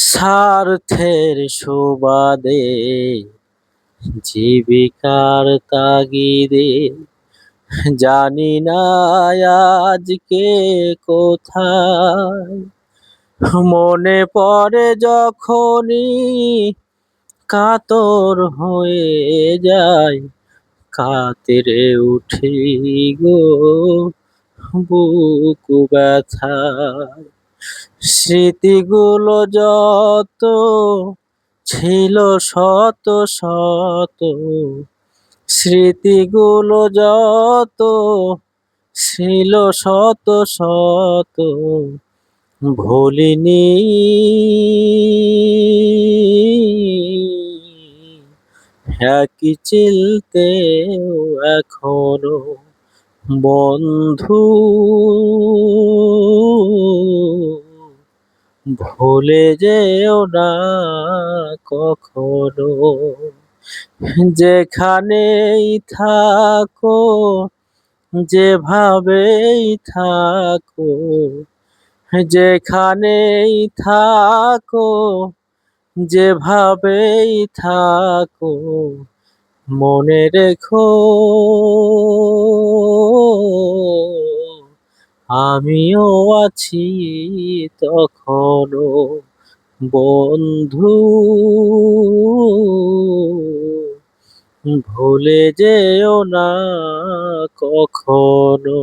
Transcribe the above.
স্বার্থের সুবাদে জীবিকার তাগিদে জানি না আজকে কোথায়। মনে পড়ে যখনই কাতর হয়ে যায়, কাতরে উঠি গো বুক ব্যথায়। স্মৃতিগুলো যত ছিল শত শত, স্মৃতিগুলো যত ছিল শত শত, ভুলিনি একই চিলতেও এখনো বন্ধু ভুলে যেও না কখনো। যেখানেই থাকো, যেভাবেই থাকো, যেখানেই থাকো, যেভাবেই থাকো, মনে রেখো আমিও আছি তখনো বন্ধু, ভুলে যেও না কখনো।